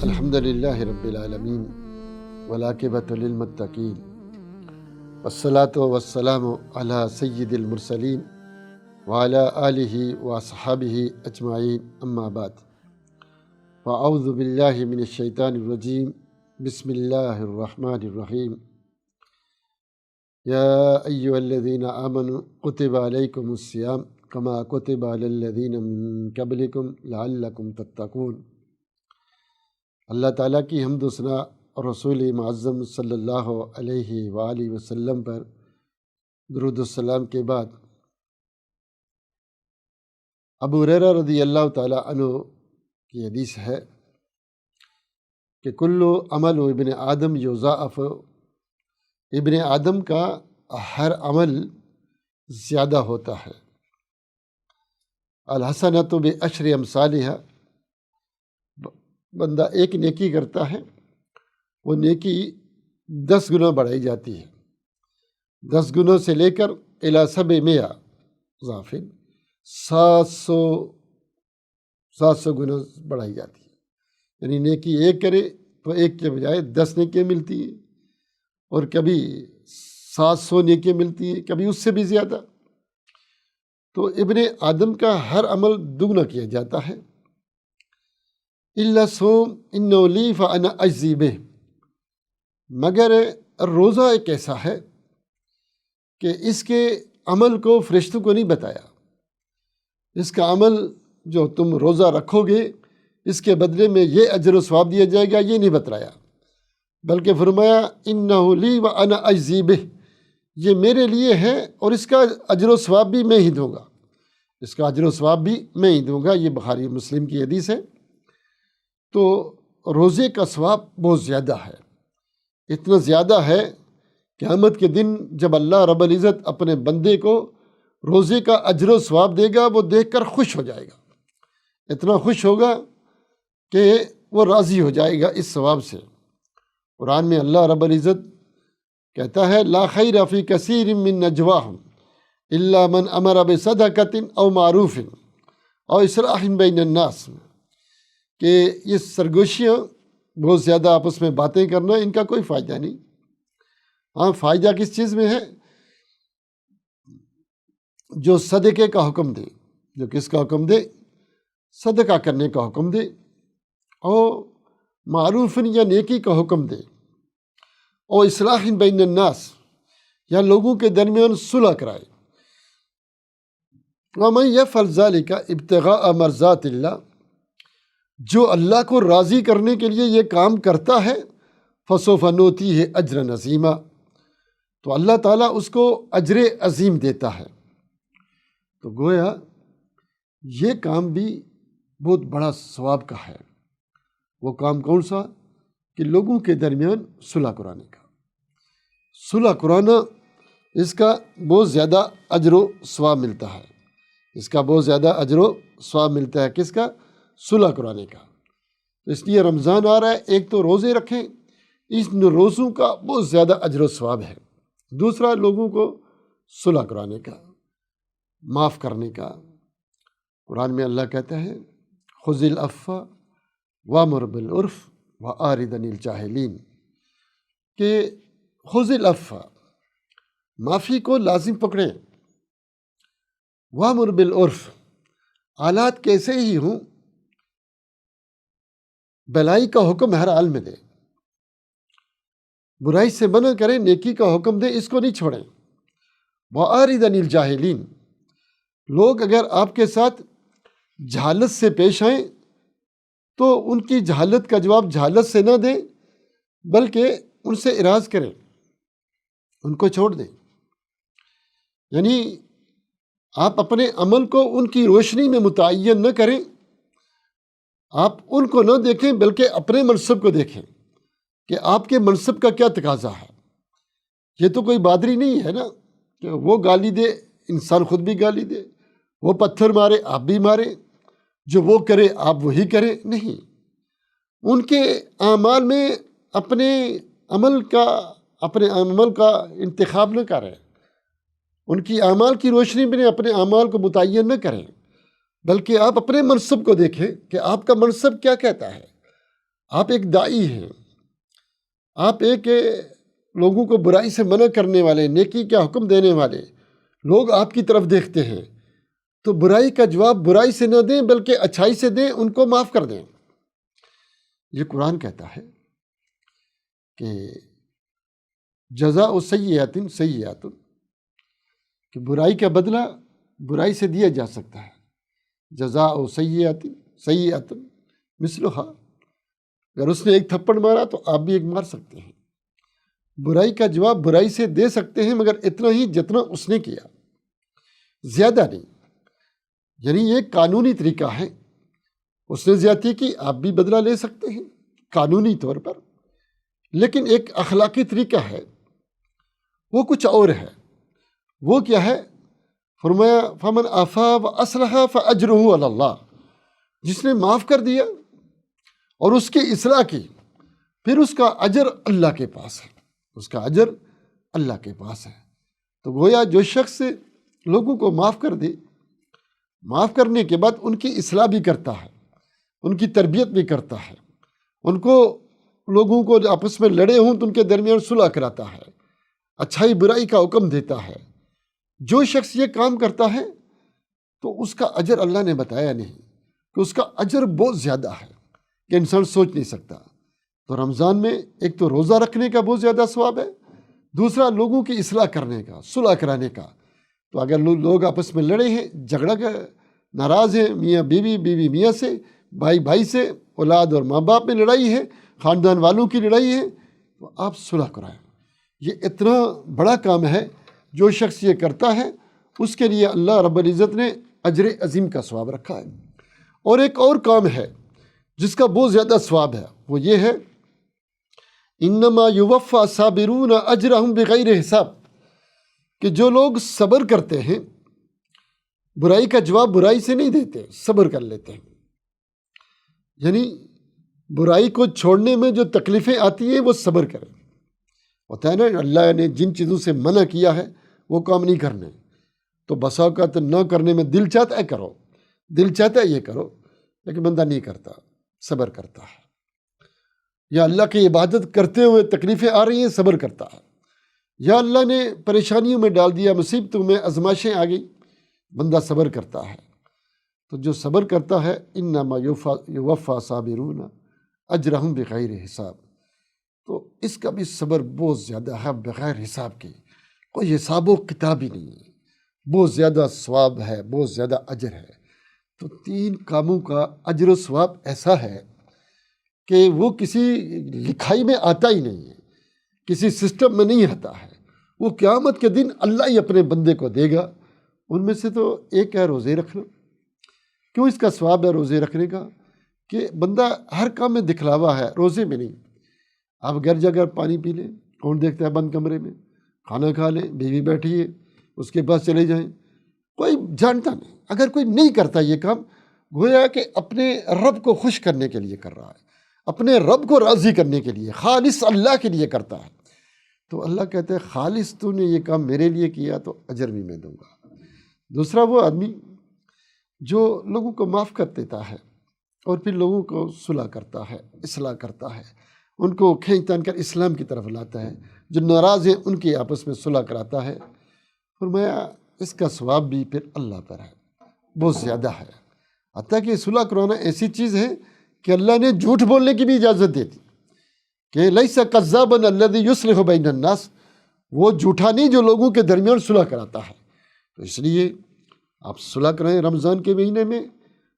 الحمد للہ رب العالمین والعاقبۃ للمتقین والصلاۃ والسلام علی سید المرسلین وعلی آلہ واصحابہ اجمعین، اما بعد فاعوذ باللہ من الشیطان الرجیم، بسم اللہ الرحمن الرحیم۔ یا ایھا الذین آمنوا کتب علیکم الصیام کما کتب علی الذین من قبلکم لعلکم تتقون۔ اللہ تعالیٰ کی حمد و ثنا اور رسول معظم صلی اللہ علیہ وآلہ وسلم پر درود السلام کے بعد، ابو ہریرہ رضی اللہ تعالیٰ عنہ کی حدیث ہے کہ کل عمل ابن آدم یضاعف، ابن آدم کا ہر عمل زیادہ ہوتا ہے۔ الحسنۃ بعشر امثالها، بندہ ایک نیکی کرتا ہے وہ نیکی 10 گنا بڑھائی جاتی ہے، 10 گنوں سے لے کر الی 700 ضعف، 700 گنا بڑھائی جاتی ہے۔ یعنی نیکی ایک کرے تو ایک کے بجائے 10 نیکیاں ملتی ہیں، اور کبھی 700 نیکیاں ملتی ہیں، کبھی اس سے بھی زیادہ۔ تو ابن آدم کا ہر عمل دگنا کیا جاتا ہے، الا صوم انہ لی فانا اجزی بہ، مگر روزہ ایک ایسا ہے کہ اس کے عمل کو فرشتوں کو نہیں بتایا۔ اس کا عمل جو تم روزہ رکھو گے اس کے بدلے میں یہ اجر و ثواب دیا جائے گا، یہ نہیں بتلایا، بلکہ فرمایا انہ لی وانا اجزی بہ، یہ میرے لیے ہے اور اس کا اجر و ثواب بھی میں ہی دوں گا، اس کا اجر و ثواب بھی میں ہی دوں گا۔ یہ بخاری مسلم کی حدیث ہے۔ تو روزے کا ثواب بہت زیادہ ہے، اتنا زیادہ ہے قیامت کے دن جب اللہ رب العزت اپنے بندے کو روزے کا اجر و ثواب دے گا، وہ دیکھ کر خوش ہو جائے گا، اتنا خوش ہوگا کہ وہ راضی ہو جائے گا اس ثواب سے۔ قرآن میں اللہ رب العزت کہتا ہے لا خیر فی کثیر من نجواہم الا من امر بصدقۃ او معروف او اصلاح بین الناس، کہ یہ سرگوشیاں بہت زیادہ آپس میں باتیں کرنا، ان کا کوئی فائدہ نہیں۔ ہاں، فائدہ کس چیز میں ہے؟ جو صدقے کا حکم دے، جو کس کا حکم دے؟ صدقہ کرنے کا حکم دے، اور معروف یا نیکی کا حکم دے، اور اصلاح بین الناس یا لوگوں کے درمیان صلح کرائے۔ ومن یفعل ذلک ابتغاء مرضات اللہ، جو اللہ کو راضی کرنے کے لیے یہ کام کرتا ہے فسوف نؤتیہ اجرا عظیما، تو اللہ تعالیٰ اس کو اجر عظیم دیتا ہے۔ تو گویا یہ کام بھی بہت بڑا ثواب کا ہے۔ وہ کام کون سا؟ کہ لوگوں کے درمیان صلح کرانے کا، صلح کرانا، اس کا بہت زیادہ اجر و ثواب ملتا ہے، اس کا بہت زیادہ اجر و ثواب ملتا ہے۔ کس کا؟ صلح کرانے کا۔ تو اس لیے رمضان آ رہا ہے، ایک تو روزے رکھیں، ان روزوں کا بہت زیادہ اجر و ثواب ہے۔ دوسرا، لوگوں کو صلح کرانے کا، معاف کرنے کا۔ قرآن میں اللہ کہتا ہے خذ العفو وامر بالعرف واعرض عن الجاہلین، کہ خذ العفو، معافی کو لازم پکڑیں، وامر بالعرف، حالات کیسے ہی ہوں بھلائی کا حکم ہر حال میں دے، برائی سے منع کریں، نیکی کا حکم دے، اس کو نہیں چھوڑیں۔ وَأَعْرِضْ عَنِ الْجَاهِلِينَ، لوگ اگر آپ کے ساتھ جہالت سے پیش آئیں تو ان کی جہالت کا جواب جہالت سے نہ دیں، بلکہ ان سے اعراض کریں، ان کو چھوڑ دیں۔ یعنی آپ اپنے عمل کو ان کی روشنی میں متعین نہ کریں، آپ ان کو نہ دیکھیں بلکہ اپنے منصب کو دیکھیں کہ آپ کے منصب کا کیا تقاضا ہے۔ یہ تو کوئی بادری نہیں ہے نا کہ وہ گالی دے، انسان خود بھی گالی دے، وہ پتھر مارے آپ بھی مارے، جو وہ کرے آپ وہی کریں، نہیں۔ ان کے اعمال میں اپنے عمل کا انتخاب نہ کریں، ان کی اعمال کی روشنی میں اپنے اعمال کو متعین نہ کریں، بلکہ آپ اپنے منصب کو دیکھیں کہ آپ کا منصب کیا کہتا ہے۔ آپ ایک داعی ہیں، آپ ایک لوگوں کو برائی سے منع کرنے والے، نیکی کا حکم دینے والے لوگ آپ کی طرف دیکھتے ہیں، تو برائی کا جواب برائی سے نہ دیں بلکہ اچھائی سے دیں، ان کو معاف کر دیں۔ یہ قرآن کہتا ہے کہ جزاء سیئات سیئات، کہ برائی کا بدلہ برائی سے دیا جا سکتا ہے۔ جزاء سیئات سیئات مثلھا، اگر اس نے ایک تھپڑ مارا تو آپ بھی ایک مار سکتے ہیں۔ برائی کا جواب برائی سے دے سکتے ہیں، مگر اتنا ہی جتنا اس نے کیا، زیادہ نہیں۔ یعنی یہ قانونی طریقہ ہے، اس نے زیادتی کی، آپ بھی بدلہ لے سکتے ہیں قانونی طور پر، لیکن ایک اخلاقی طریقہ ہے، وہ کچھ اور ہے۔ وہ کیا ہے؟ فرمایا فمن عفا واصلح فاجرہ علی اللہ، جس نے معاف کر دیا اور اس کی اصلاح کی، پھر اس کا اجر اللہ کے پاس ہے، اس کا اجر اللہ کے پاس ہے۔ تو گویا جو شخص لوگوں کو معاف کر دے، معاف کرنے کے بعد ان کی اصلاح بھی کرتا ہے، ان کی تربیت بھی کرتا ہے، ان کو لوگوں کو آپس میں لڑے ہوں تو ان کے درمیان صلح کراتا ہے، اچھائی برائی کا حکم دیتا ہے، جو شخص یہ کام کرتا ہے تو اس کا اجر اللہ نے بتایا نہیں کہ اس کا اجر بہت زیادہ ہے کہ انسان سوچ نہیں سکتا۔ تو رمضان میں ایک تو روزہ رکھنے کا بہت زیادہ ثواب ہے، دوسرا لوگوں کی اصلاح کرنے کا، صلح کرانے کا۔ تو اگر لوگ آپس میں لڑے ہیں، جھگڑا ناراض ہیں، میاں بیوی، بیوی میاں سے، بھائی بھائی سے، اولاد اور ماں باپ میں لڑائی ہے، خاندان والوں کی لڑائی ہے، تو آپ صلح کرائیں۔ یہ اتنا بڑا کام ہے، جو شخص یہ کرتا ہے اس کے لیے اللہ رب العزت نے اجر عظیم کا ثواب رکھا ہے۔ اور ایک اور کام ہے جس کا بہت زیادہ ثواب ہے، وہ یہ ہے انما یوفی الصابرون اجرہم بغیر حساب، کہ جو لوگ صبر کرتے ہیں، برائی کا جواب برائی سے نہیں دیتے، صبر کر لیتے ہیں۔ یعنی برائی کو چھوڑنے میں جو تکلیفیں آتی ہیں وہ صبر کریں۔ ہوتا ہے نا، اللہ نے جن چیزوں سے منع کیا ہے وہ کام نہیں کرنے، تو بسا اوقات نہ کرنے میں دل چاہتا ہے کرو، دل چاہتا ہے یہ کرو، لیکن بندہ نہیں کرتا، صبر کرتا ہے۔ یا اللہ کی عبادت کرتے ہوئے تکلیفیں آ رہی ہیں، صبر کرتا ہے۔ یا اللہ نے پریشانیوں میں ڈال دیا، مصیبتوں میں، آزمائشیں آ گئی، بندہ صبر کرتا ہے۔ تو جو صبر کرتا ہے انما یوفی صابرون اجرہم بغیر حساب، تو اس کا بھی صبر بہت زیادہ ہے، بغیر حساب کے، کوئی حساب و کتاب ہی نہیں ہے، بہت زیادہ ثواب ہے، بہت زیادہ اجر ہے۔ تو 3 کاموں کا اجر و ثواب ایسا ہے کہ وہ کسی لکھائی میں آتا ہی نہیں ہے، کسی سسٹم میں نہیں آتا ہے، وہ قیامت کے دن اللہ ہی اپنے بندے کو دے گا۔ ان میں سے تو ایک ہے روزے رکھنا۔ کیوں اس کا ثواب ہے روزے رکھنے کا؟ کہ بندہ ہر کام میں دکھلاوا ہے، روزے میں نہیں۔ آپ گھر جا کر پانی پی لیں، کون دیکھتا ہے؟ بند کمرے میں کھانا کھا لیں، بیوی بیٹھی ہے اس کے پاس چلے جائیں، کوئی جانتا نہیں۔ اگر کوئی نہیں کرتا یہ کام، گویا کہ اپنے رب کو خوش کرنے کے لیے کر رہا ہے، اپنے رب کو راضی کرنے کے لیے، خالص اللہ کے لیے کرتا ہے۔ تو اللہ کہتے ہیں خالص تو نے یہ کام میرے لیے کیا تو اجر بھی میں دوں گا۔ دوسرا وہ آدمی جو لوگوں کو معاف کر دیتا ہے اور پھر لوگوں کو صلح کرتا ہے، اصلاح کرتا ہے، ان کو کھینچ تان کر اسلام کی طرف لاتا ہے، جو ناراض ہیں ان کی آپس میں صلح کراتا ہے۔ فرمایا اس کا ثواب بھی پھر اللہ پر ہے، بہت زیادہ ہے۔ حتیٰ کہ صلح کرانا ایسی چیز ہے کہ اللہ نے جھوٹ بولنے کی بھی اجازت دے دی کہ لیس کذابا الذی یصلح بین الناس، وہ جھوٹا نہیں جو لوگوں کے درمیان صلح کراتا ہے۔ تو اس لیے آپ صلح کرائیں رمضان کے مہینے میں،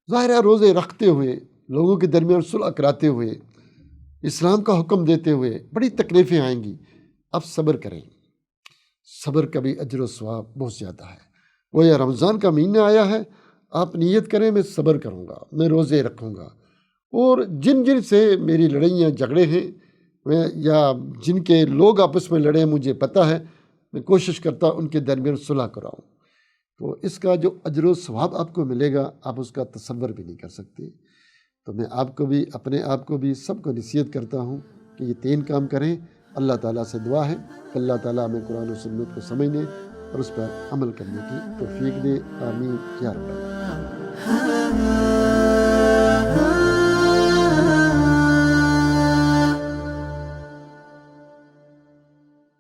ظاہرہ روزے رکھتے ہوئے، لوگوں کے درمیان صلح کراتے ہوئے، اسلام کا حکم دیتے ہوئے۔ بڑی تکلیفیں آئیں گی، آپ صبر کریں، صبر کا بھی اجر و ثواب بہت زیادہ ہے۔ وہ یہ رمضان کا مہینہ آیا ہے، آپ نیت کریں میں صبر کروں گا، میں روزے رکھوں گا، اور جن جن سے میری لڑائیاں جھگڑے ہیں یا جن کے لوگ آپس میں لڑے ہیں مجھے پتہ ہے، میں کوشش کرتا ان کے درمیان صلح کراؤں۔ تو اس کا جو اجر و ثواب آپ کو ملے گا، آپ اس کا تصور بھی نہیں کر سکتے۔ تو میں آپ کو بھی، اپنے آپ کو بھی، سب کو نصیحت کرتا ہوں کہ یہ 3 کام کریں۔ اللہ تعالیٰ سے دعا ہے کہ اللہ تعالیٰ ہمیں قرآن و سنت کو سمجھنے اور اس پر عمل کرنے کی توفیق دے، آمین یا رب العالمین۔